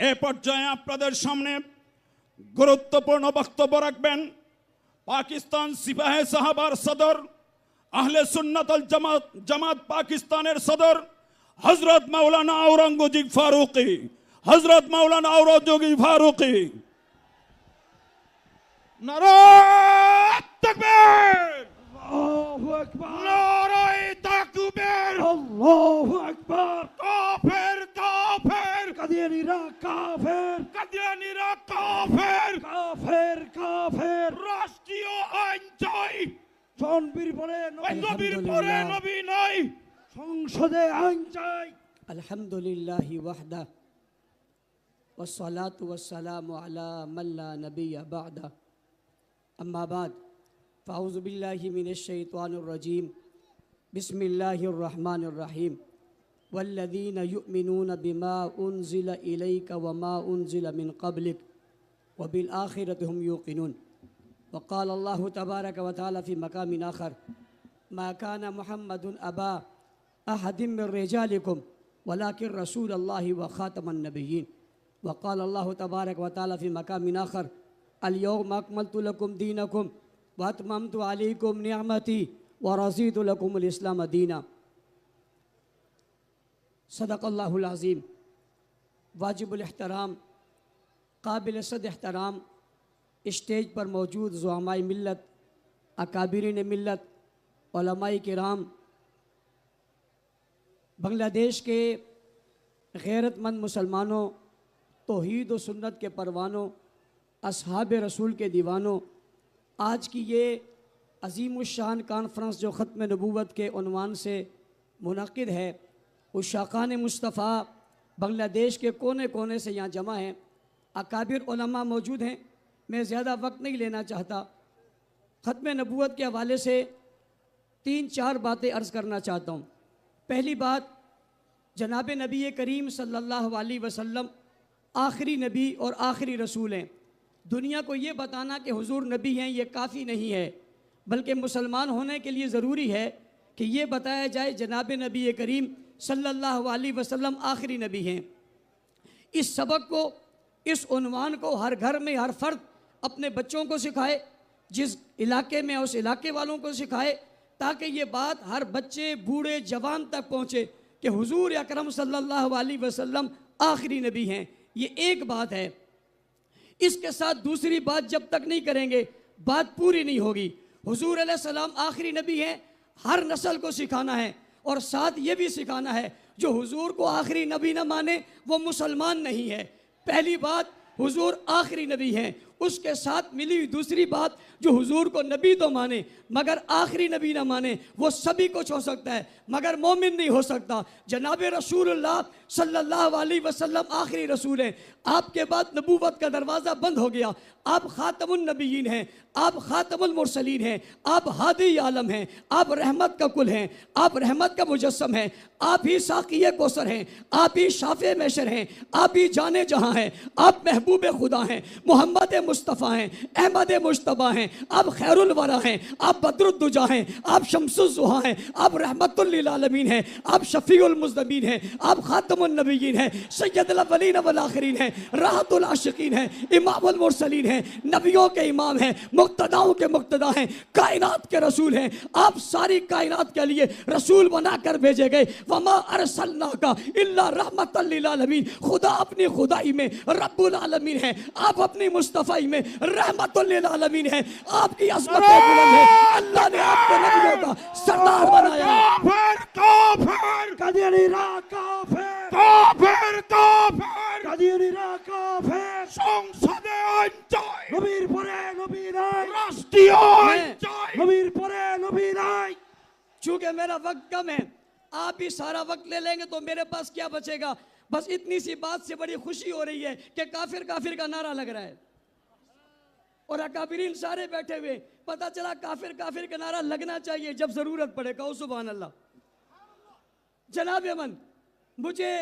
এ পর্যায়ে আপনাদের সামনে গুরুত্বপূর্ণ বক্তব্য রাখবেন পাকিস্তান সিপাহে সাহাবার সদর আহলে সুন্নাত আল জামাত পাকিস্তানের সদর হযরত মাওলানা আওরঙ্গজেব ফারুকী। হযরত মাওলানা আওরঙ্গজেব ফারুকী। নারায়ে তাকবীর, আল্লাহু আকবার, নারায়ে তাকবীর, আল্লাহু আকবার। কাফের কাফের, কাদিয়ানীরা কাফের, কাদিয়ানীরা কাফের, কাফের কাফের। রাষ্ট্রীয় আইন চাই, জনবীর পরে নবীর পরে নবী নাই, সংসদে আইন চাই। अल्हम्दुलिल्लाहि वहदा वस्सलातु वस्सलामु अला मन ला नबिय्य बअदा अम्मा बाद फ़अऊज़ु बिल्लाहि मिनश शैतानिर रजीम बिस्मिल्लाहिर रहमानिर रहीम वल्लज़ीन युमिनूना बिमा उन्ज़िला इलैका वमा उन्ज़िला मिन क़ब्लिक वबिल आखिरति हुम युक़िनून वक़ाल अल्लाहु तबारक व तआला फ़ी मक़ामिन आखर मा काना मुहम्मदुन अबा अहदिम मिन रिजालिकुम वलाकिन रसूल अल्लाह व ख़ातमन नबिय्यीन वक़ाल अल्लाहु तबारक व तआला फ़ी मक़ामिन आखर अल यौम अकमलतु लकुम दीनकुम व अतममतु अलैकुम निअमती व रज़ीतु लकुमुल इस्लाम दीना। सदक़ल्लाहुल अज़ीम। वाजिबुल एहतराम काबिल सद एहतराम स्टेज पर मौजूद ज़ुअमाए मिल्लत, अकाबिरीन मिल्लत, उलमाए किराम, बांग्लादेश के गैरतमंद मुसलमानों, तौहीद व सुन्नत के परवानों, असहाब रसूल के दीवानों, आज की ये अज़ीमुश्शान कॉन्फ्रेंस जो ख़त्म नबूवत के उन्वान से मुनक़िद है, उस शाक़ान मुस्तफ़ा बांग्लादेश के कोने कोने से यहाँ जमा हैं। अकाबिर उलमा मौजूद हैं। मैं ज़्यादा वक्त नहीं लेना चाहता। ख़त्म नबूवत के हवाले से 3-4 बातें अर्ज़ करना चाहता हूँ। पहली बात, जनाब नबी करीम सल्लल्लाहु अलैहि वसल्लम आखिरी नबी और आखिरी रसूल हैं। दुनिया को ये बताना कि हुजूर नबी हैं ये काफ़ी नहीं है, बल्कि मुसलमान होने के लिए ज़रूरी है कि ये बताया जाए जनाब नबी करीम सल्लल्लाहु अलैहि वसल्लम आखिरी नबी हैं। इस सबक को, इस उन्वान को हर घर में हर फ़र्द अपने बच्चों को सिखाए, जिस इलाके में उस इलाके वालों को सिखाए, ताकि ये बात हर बच्चे बूढ़े जवान तक पहुँचे कि हुजूर अकरम सल्लल्लाहु अलैहि वसल्लम आखिरी नबी हैं। ये एक बात है। इसके साथ दूसरी बात जब तक नहीं करेंगे बात पूरी नहीं होगी। हुजूर अलैहिस्सलाम आखिरी नबी हैं, हर नस्ल को सिखाना है, और साथ ये भी सिखाना है जो हुजूर को आखिरी नबी न माने वो मुसलमान नहीं है। पहली बात, हुजूर आखिरी नबी हैं। उसके साथ मिली हुई दूसरी बात, जो हुजूर को नबी तो माने मगर आखिरी नबी ना माने वो सभी कुछ हो सकता है मगर मोमिन नहीं हो सकता। जनाब रसूलुल्लाह सल्लल्लाहु अलैहि वसल्लम आखिरी रसूल हैं। आपके बाद नबूवत का दरवाज़ा बंद हो गया। आप खातमुन नबीयीन हैं, आप खातमुल मुरसलीन हैं, आप हादी आलम हैं, आप रहमत का कुल हैं, आप रहमत का मुजस्सम हैं, आप ही साक़िए कौसर हैं, आप ही शाफ़े महशर हैं, आप ही जाने जहां हैं, आप महबूब खुदा हैं, मोहम्मद मुस्तफ़ा हैं, अहमद मुश्तबा हैं, आप खैरुल वरा हैं, आप बद्रुद्दुजा हैं, आप शम्सुज़्ज़ुहा हैं, आप रहमतुल लिल आलमीन हैं, आप शफ़ीउल मुज़नबीन हैं, आप खातमुन नबिय्यीन हैं, सय्यदुल अव्वलीन वल आखिरीन हैं, राहतुल आशिकीन हैं, इमामुल मुरसलीन हैं, नबियों के इमाम हैं, मुक्तदाओं के मुक्तदा हैं, कायनात के रसूल हैं। आप सारी कायनात के लिए रसूल बनाकर भेजे गए। वमा अरसलनाका इल्ला रहमतल लिल आलमीन। खुदा अपनी खुदाई में रब्बुल आलमीन है, आप अपनी मुस्तफ़ाई में रहमतुल लिल आलमीन है। आपकी अज़मत बुलंद है। अल्लाह ने आपको नबियों का सरदार बनाया। काफिर काफिर, কাদিয়ানীরা কাফের, কাফির কাফির, কাদিয়ানীরা কাফের। সংসদে আইন চাই, নবীর পরে নবী নাই, রাষ্ট্রীয় আইন চাই। নবীর পরে নবী নাই। चूँकि मेरा वक्त कम है, आप भी सारा वक्त ले लेंगे तो मेरे पास क्या बचेगा। बस इतनी सी बात से बड़ी खुशी हो रही है कि काफिर काफिर का नारा लग रहा है और अकाबिरीन सारे बैठे हुए। पता चला काफिर काफिर का नारा लगना चाहिए जब जरूरत पड़े। कहो सुभान अल्लाह। जनाब अमन, मुझे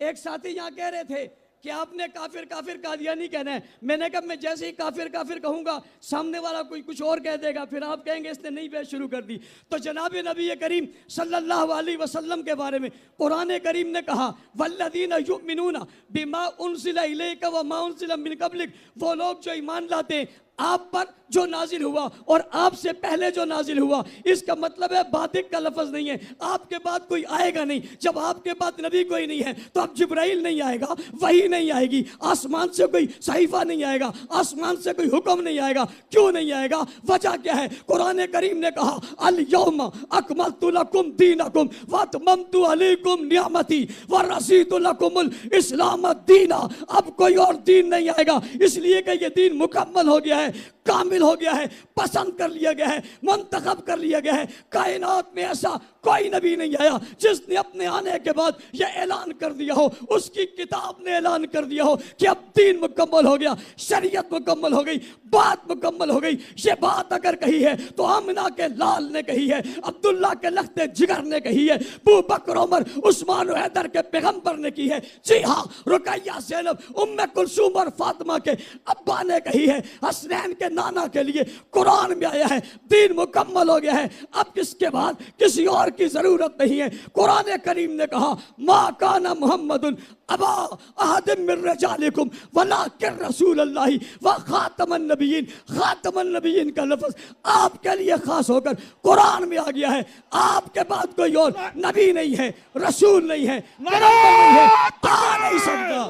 एक साथी यहाँ कह रहे थे कि आपने काफिर काफिर कादियानी कहना है। मैंने कहा मैं जैसे ही काफिर काफिर कहूंगा सामने वाला कोई कुछ और कह देगा, फिर आप कहेंगे इसने नई बहस शुरू कर दी। तो जनाब नबी करीम सल्लल्लाहु अलैहि वसल्लम के बारे में कुरान करीम ने कहा वल्लदीना युमिनूना बिमा उनसिला इलैका व मा उनसिला मिन कब्लिक, वो लोग जो ईमान लाते हैं आप पर जो नाजिल हुआ और आपसे पहले जो नाजिल हुआ। इसका मतलब है बातिक का लफ्ज नहीं है, आपके बाद कोई आएगा नहीं। जब आपके बाद नबी कोई नहीं है तो अब जिब्राइल नहीं आएगा, वही नहीं आएगी, आसमान से कोई सहीफा नहीं आएगा, आसमान से कोई हुक्म नहीं आएगा। क्यों नहीं आएगा? वजह क्या है? कुरान करीम ने कहा अल यौम अकमलतु लकुम दीनकुम व अतममतु अलैकुम निअमती व रसीतु लकुमुल इस्लाम दीना। अब कोई और दीन नहीं आएगा, इसलिए कि ये दीन मुकम्मल हो गया है, कामिल हो गया है, पसंद कर लिया गया है, मुंतखब कर लिया गया है। कायनात में ऐसा कोई नबी नहीं आया जिसने अपने आने के बाद यह ऐलान कर दिया हो, उसकी किताब ने ऐलान कर दिया हो कि अब दीन मुकम्मल हो गया, शरीयत मुकम्मल हो गई, बात मुकम्मल हो गई। ये बात अगर कही है तो आमिना के लाल ने कही है, अब्दुल्ला के लख्ते जिगर ने कही है, अबू बकर उमर उस्मान हैदर के पैगंबर ने की है। जी हाँ, रुकैया ज़ैनब उम्मे कुलसूम और फातिमा के अब्बा ने कही है, हसनैन के नाना के लिए कुरान में आया है। दीन मुकम्मल हो गया है, अब किसके बाद किसी और की जरूरत नहीं है। कुरान करीम ने कहा मा काना मुहम्मदुन अबा अहदिम मिन रिजालिकुम वलाकिन रसूलुल्लाह व खातमन नबिय्यीन। खातमन नबिय्यीन का लफ्ज आपके लिए खास होकर कुरान में आ गया है। आपके बाद कोई और नबी नहीं है, रसूल नहीं है, पैगंबर नहीं है, आ नहीं सकता।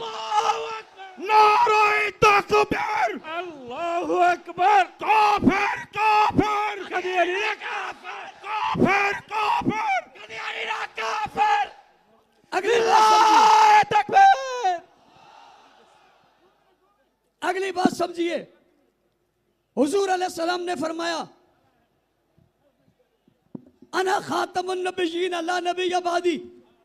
नारे तकबीर, अल्लाहु अकबर। काफिर काफिर कदियानी काफिर, काफिर काफिर कदियानी काफिर। अगली बात तकबीर, अगली बात समझिए। हुजूर अलैहिस्सलाम ने फरमाया अना खातमुन नबिय्यीन ला नबी बादी,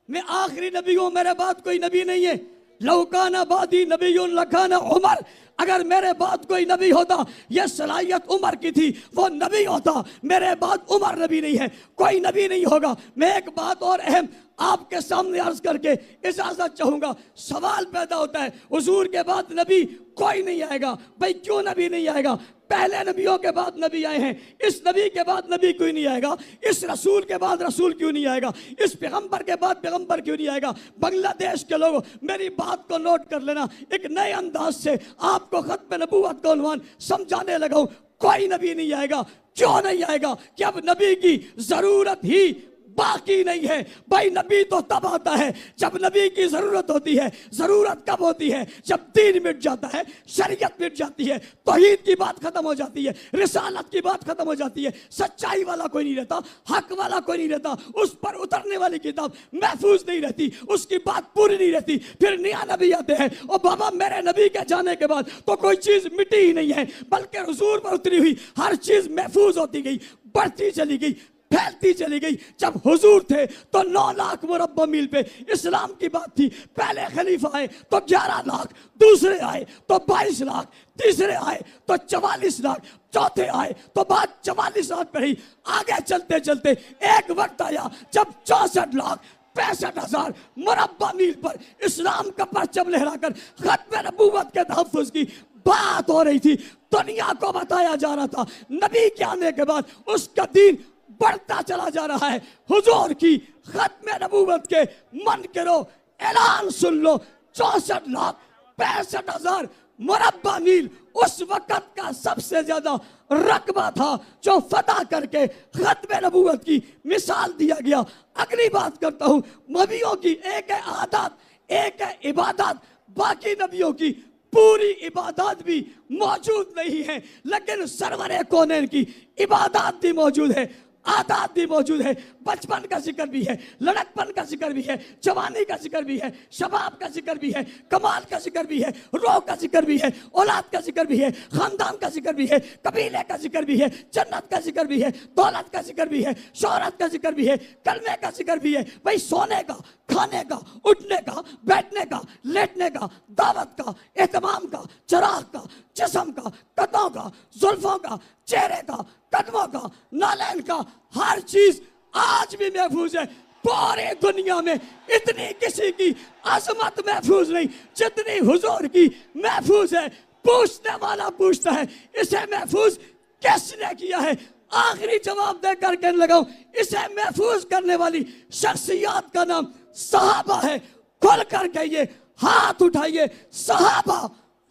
मैं आखिरी नबी हूं, मेरे बाद कोई नबी नहीं है। लौकाना बादी नबीयुन लखाना उमर, अगर मेरे बाद कोई नबी होता, यह सलाहियत उमर की थी, वो नबी होता। मेरे बाद उमर नबी नहीं है, कोई नबी नहीं होगा। मैं एक बात और अहम आपके सामने अर्ज करके इजाजत चाहूंगा। सवाल पैदा होता है हुजूर के बाद नबी कोई नहीं आएगा। भाई क्यों नबी नहीं आएगा? पहले नबियों के बाद नबी आए हैं, इस नबी के बाद नबी क्यों नहीं आएगा? इस रसूल के बाद रसूल क्यों नहीं आएगा? इस पैगंबर के बाद पैगंबर क्यों नहीं आएगा? बांग्लादेश के लोगों मेरी बात को नोट कर लेना, एक नए अंदाज से आपको खत्म नबूवत का उन्वान समझाने लगा हूं। कोई नबी नहीं आएगा। क्यों नहीं आएगा? कि अब नबी की जरूरत ही बाकी नहीं है। भाई नबी तो तब आता है जब नबी की जरूरत होती है। जरूरत कब होती है? जब दीन मिट जाता है, शरीयत मिट जाती है, तौहीद की बात खत्म हो जाती है, रिसालत की बात खत्म हो जाती है, सच्चाई वाला कोई नहीं रहता, हक वाला कोई नहीं रहता, उस पर उतरने वाली किताब महफूज नहीं रहती, उसकी बात पूरी नहीं रहती। फिर नया नबी आते हैं और बाबा मेरे नबी के जाने के बाद तो कोई चीज मिटी ही नहीं है, बल्कि हुजूर पर उतरी हुई हर चीज महफूज होती गई, बढ़ती चली गई, फैलती चली गई। जब हुजूर थे तो 9 लाख मुरब्बा मील पे इस्लाम की बात थी। पहले खलीफा आए तो 11 लाख, दूसरे आए तो 22 लाख, तीसरे आए तो 44 लाख, चौथे आए तो बात 44 लाख पे ही। आगे चलते चलते एक वक्त आया जब 64 लाख 65,000 मुरब्बा मील पर इस्लाम का परचम लहराकर खत्म नबूवत के तहफ्फुज की बात हो रही थी। दुनिया को बताया जा रहा था नबी के आने के बाद उसका दीन बढ़ता चला जा रहा है। हुजूर की खत्म नबूवत के मन करो ऐलान सुन लो, 64 लाख 65,000 मुरब्बा मील उस वक्त का सबसे ज्यादा रकबा था जो फतह करके खत्म नबूवत की मिसाल दिया गया। अगली बात करता हूं, नबियों की एक है आदत, एक है इबादत, बाकी नबियों की पूरी इबादत भी मौजूद नहीं है, लेकिन सरवरे कौनैन की इबादत भी मौजूद है, आदात भी मौजूद है। बचपन का जिक्र भी है, लड़कपन का जिक्र भी है, जवानी का जिक्र भी है, शबाब का जिक्र भी है, कमाल का जिक्र भी है, रोह का जिक्र भी है, औलाद का जिक्र भी है, खानदान का जिक्र भी है, कबीले का जिक्र भी है, जन्नत का जिक्र भी है, दौलत का जिक्र भी है, शोहरत का जिक्र भी है, कलमे का जिक्र भी है। भाई सोने का, खाने का, उठने का, बैठने का, लेटने का, दावत का, एहतमाम का, चराग का, जिस्म का, कदमों का, जुल्फों का, चेहरे का, कदमों का, नालैन का, हर चीज आज भी महफूज है। पूरी दुनिया में इतनी किसी की अजमत महफूज नहीं जितनी हुजूर की महफूज है। पूछने वाला पूछता है इसे महफूज किसने किया है? आखिरी जवाब देकर कहने लगा हूं, इसे महफूज करने वाली शख्सियत का नाम सहाबा है। खुल कर कहिए, हाथ उठाइए, सहाबा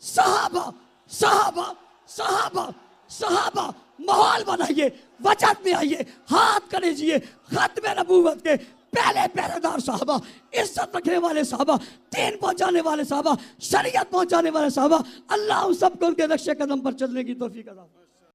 सहाबा सहाबा सहाबा सहाबा। माहौल बनाइए, वजह में आइए, हाथ करीजिए। खत्म नबूवत के पहले पहरेदार साहबा, इज्जत रखने वाले साहबा, दीन पहुंचाने वाले साहबा, शरीयत पहुंचाने वाले साहबा। अल्लाह उन सबको उनके नक्शे कदम पर चलने की तौफीक अता फरमाए।